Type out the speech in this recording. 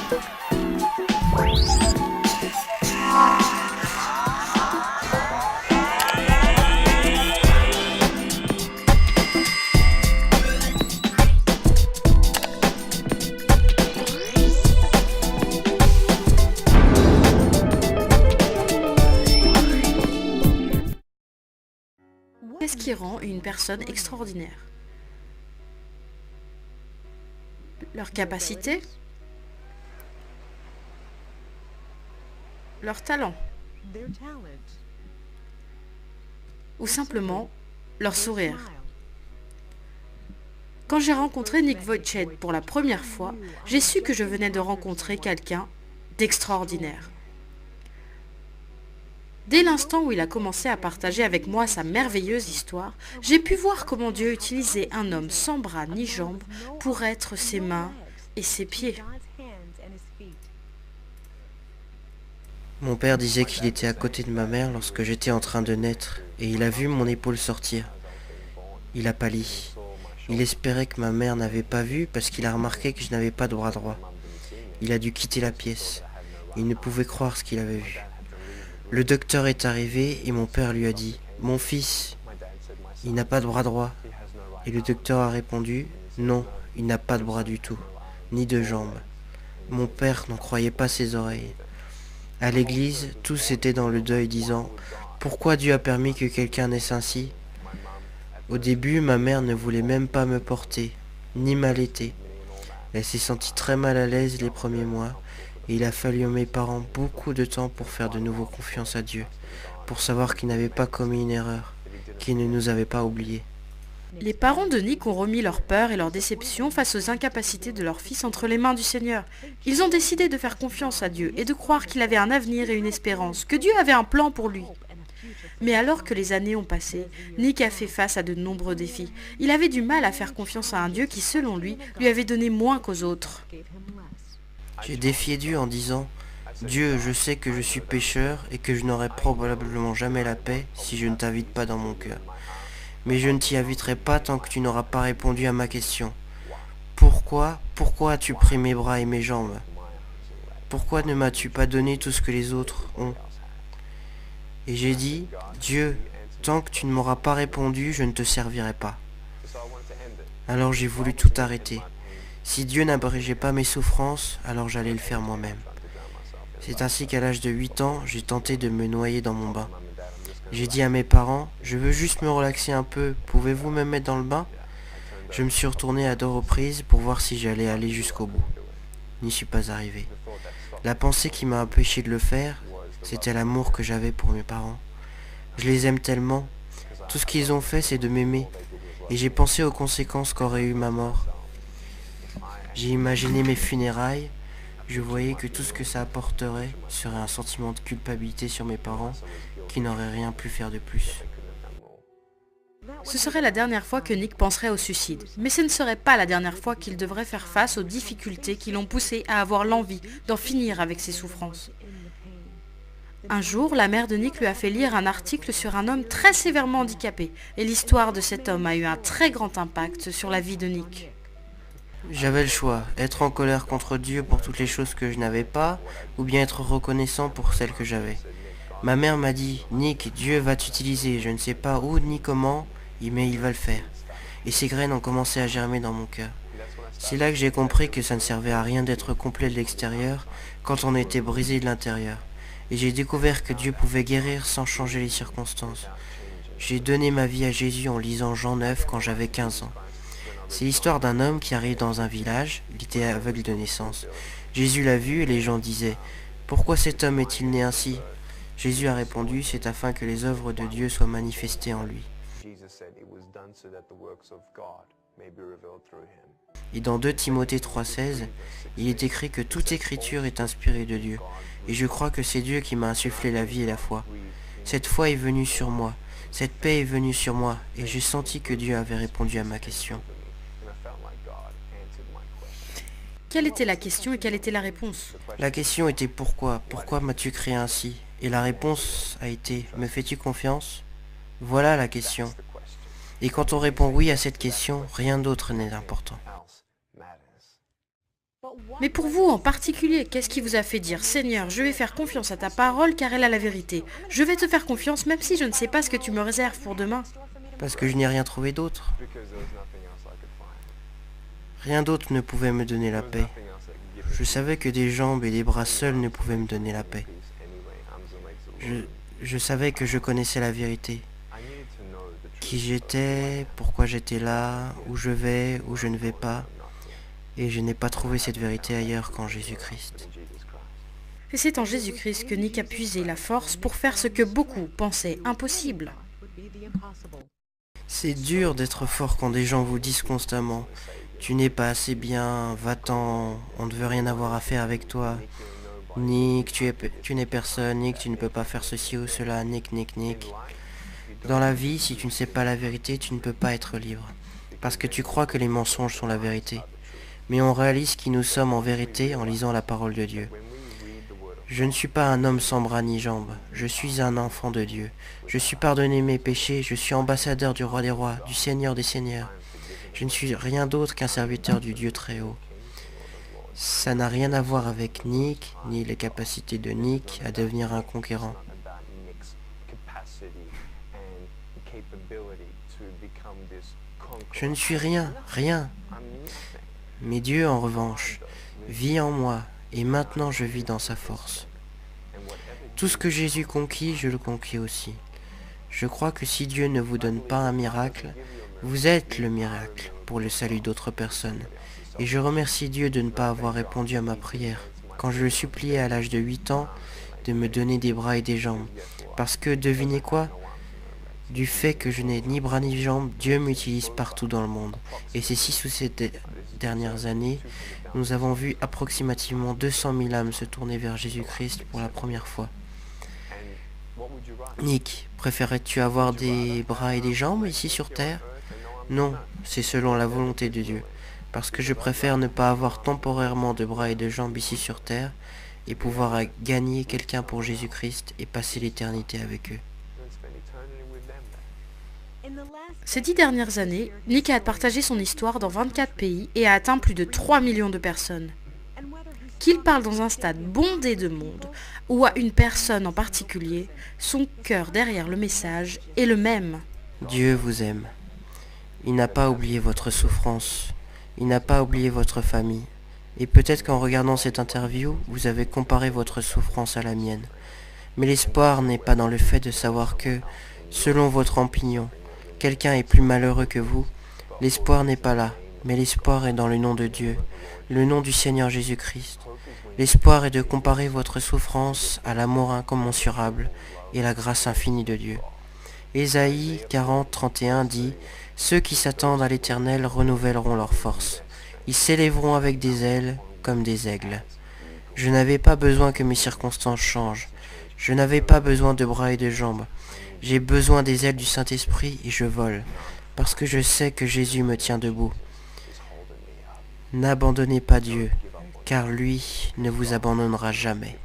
Qu'est-ce qui rend une personne extraordinaire? Leur capacité? Leur talent? Ou simplement leur sourire? Quand j'ai rencontré Nick Vujicic pour la première fois, j'ai su que je venais de rencontrer quelqu'un d'extraordinaire. Dès l'instant où il a commencé à partager avec moi sa merveilleuse histoire, j'ai pu voir comment Dieu utilisait un homme sans bras ni jambes pour être ses mains et ses pieds. Mon père disait qu'il était à côté de ma mère lorsque j'étais en train de naître, et il a vu mon épaule sortir. Il a pâli. Il espérait que ma mère n'avait pas vu parce qu'il a remarqué que je n'avais pas de bras droit. Il a dû quitter la pièce. Il ne pouvait croire ce qu'il avait vu. Le docteur est arrivé et mon père lui a dit « Mon fils, il n'a pas de bras droit. » Et le docteur a répondu « Non, il n'a pas de bras du tout, ni de jambes. » Mon père n'en croyait pas ses oreilles. À l'église, tous étaient dans le deuil disant « Pourquoi Dieu a permis que quelqu'un naisse ainsi ?» Au début, ma mère ne voulait même pas me porter, ni m'allaiter. Elle s'est sentie très mal à l'aise les premiers mois, et il a fallu à mes parents beaucoup de temps pour faire de nouveau confiance à Dieu, pour savoir qu'il n'avait pas commis une erreur, qu'il ne nous avait pas oubliés. Les parents de Nick ont remis leur peur et leur déception face aux incapacités de leur fils entre les mains du Seigneur. Ils ont décidé de faire confiance à Dieu et de croire qu'il avait un avenir et une espérance, que Dieu avait un plan pour lui. Mais alors que les années ont passé, Nick a fait face à de nombreux défis. Il avait du mal à faire confiance à un Dieu qui, selon lui avait donné moins qu'aux autres. J'ai défié Dieu en disant « Dieu, je sais que je suis pécheur et que je n'aurai probablement jamais la paix si je ne t'invite pas dans mon cœur. Mais je ne t'y inviterai pas tant que tu n'auras pas répondu à ma question. Pourquoi as-tu pris mes bras et mes jambes? Pourquoi ne m'as-tu pas donné tout ce que les autres ont? Et j'ai dit, Dieu, tant que tu ne m'auras pas répondu, je ne te servirai pas. Alors j'ai voulu tout arrêter. Si Dieu n'abrégeait pas mes souffrances, alors j'allais le faire moi-même. C'est ainsi qu'à l'âge de 8 ans, j'ai tenté de me noyer dans mon bain. J'ai dit à mes parents, je veux juste me relaxer un peu, pouvez-vous me mettre dans le bain? Je me suis retourné à 2 reprises pour voir si j'allais aller jusqu'au bout. N'y suis pas arrivé. La pensée qui m'a empêché de le faire, c'était l'amour que j'avais pour mes parents. Je les aime tellement. Tout ce qu'ils ont fait, c'est de m'aimer. Et j'ai pensé aux conséquences qu'aurait eu ma mort. J'ai imaginé mes funérailles. Je voyais que tout ce que ça apporterait serait un sentiment de culpabilité sur mes parents qui n'auraient rien pu faire de plus. Ce serait la dernière fois que Nick penserait au suicide, mais ce ne serait pas la dernière fois qu'il devrait faire face aux difficultés qui l'ont poussé à avoir l'envie d'en finir avec ses souffrances. Un jour, la mère de Nick lui a fait lire un article sur un homme très sévèrement handicapé, et l'histoire de cet homme a eu un très grand impact sur la vie de Nick. J'avais le choix, être en colère contre Dieu pour toutes les choses que je n'avais pas, ou bien être reconnaissant pour celles que j'avais. Ma mère m'a dit, Nick, Dieu va t'utiliser, je ne sais pas où ni comment, mais il va le faire. Et ces graines ont commencé à germer dans mon cœur. C'est là que j'ai compris que ça ne servait à rien d'être complet de l'extérieur quand on était brisé de l'intérieur. Et j'ai découvert que Dieu pouvait guérir sans changer les circonstances. J'ai donné ma vie à Jésus en lisant Jean 9 quand j'avais 15 ans. C'est l'histoire d'un homme qui arrive dans un village, il était aveugle de naissance. Jésus l'a vu et les gens disaient « Pourquoi cet homme est-il né ainsi ?» Jésus a répondu « C'est afin que les œuvres de Dieu soient manifestées en lui. » Et dans 2 Timothée 3,16, il est écrit que toute écriture est inspirée de Dieu. Et je crois que c'est Dieu qui m'a insufflé la vie et la foi. Cette foi est venue sur moi, cette paix est venue sur moi, et j'ai senti que Dieu avait répondu à ma question. Quelle était la question et quelle était la réponse? La question était pourquoi? Pourquoi m'as-tu créé ainsi? Et la réponse a été me fais-tu confiance? Voilà la question. Et quand on répond oui à cette question, rien d'autre n'est important. Mais pour vous en particulier, qu'est-ce qui vous a fait dire, Seigneur, je vais faire confiance à ta parole car elle a la vérité. Je vais te faire confiance même si je ne sais pas ce que tu me réserves pour demain. Parce que je n'ai rien trouvé d'autre. Rien d'autre ne pouvait me donner la paix. Je savais que des jambes et des bras seuls ne pouvaient me donner la paix. Je savais que je connaissais la vérité. Qui j'étais, pourquoi j'étais là, où je vais, où je ne vais pas. Et je n'ai pas trouvé cette vérité ailleurs qu'en Jésus-Christ. Et c'est en Jésus-Christ que Nick a puisé la force pour faire ce que beaucoup pensaient impossible. C'est dur d'être fort quand des gens vous disent constamment « Tu n'es pas assez bien, va-t'en, on ne veut rien avoir à faire avec toi. Nick, tu n'es personne, Nick, tu ne peux pas faire ceci ou cela, Nick, Nick, Nick. » Dans la vie, si tu ne sais pas la vérité, tu ne peux pas être libre. Parce que tu crois que les mensonges sont la vérité. Mais on réalise qui nous sommes en vérité en lisant la parole de Dieu. Je ne suis pas un homme sans bras ni jambes, je suis un enfant de Dieu. Je suis pardonné mes péchés, je suis ambassadeur du roi des rois, du Seigneur des seigneurs. Je ne suis rien d'autre qu'un serviteur du Dieu très haut. Ça n'a rien à voir avec Nick, ni les capacités de Nick à devenir un conquérant. Je ne suis rien, rien. Mais Dieu, en revanche, vit en moi, et maintenant je vis dans sa force. Tout ce que Jésus conquit, je le conquis aussi. Je crois que si Dieu ne vous donne pas un miracle, vous êtes le miracle pour le salut d'autres personnes. Et je remercie Dieu de ne pas avoir répondu à ma prière, quand je le suppliais à l'âge de 8 ans, de me donner des bras et des jambes. Parce que, devinez quoi ? Du fait que je n'ai ni bras ni jambes, Dieu m'utilise partout dans le monde. Et ces 6 ou 7 dernières années, nous avons vu approximativement 200 000 âmes se tourner vers Jésus-Christ pour la première fois. Nick, préférerais-tu avoir des bras et des jambes ici sur Terre ? Non, c'est selon la volonté de Dieu. Parce que je préfère ne pas avoir temporairement de bras et de jambes ici sur Terre et pouvoir gagner quelqu'un pour Jésus-Christ et passer l'éternité avec eux. Ces 10 dernières années, Nick a partagé son histoire dans 24 pays et a atteint plus de 3 millions de personnes. Qu'il parle dans un stade bondé de monde ou à une personne en particulier, son cœur derrière le message est le même. Dieu vous aime. Il n'a pas oublié votre souffrance. Il n'a pas oublié votre famille. Et peut-être qu'en regardant cette interview, vous avez comparé votre souffrance à la mienne. Mais l'espoir n'est pas dans le fait de savoir que, selon votre opinion, quelqu'un est plus malheureux que vous. L'espoir n'est pas là, mais l'espoir est dans le nom de Dieu, le nom du Seigneur Jésus-Christ. L'espoir est de comparer votre souffrance à l'amour incommensurable et la grâce infinie de Dieu. Ésaïe 40, 31 dit « Ceux qui s'attendent à l'Éternel renouvelleront leur force. Ils s'élèveront avec des ailes comme des aigles. » Je n'avais pas besoin que mes circonstances changent. Je n'avais pas besoin de bras et de jambes. J'ai besoin des ailes du Saint-Esprit et je vole, parce que je sais que Jésus me tient debout. N'abandonnez pas Dieu, car lui ne vous abandonnera jamais.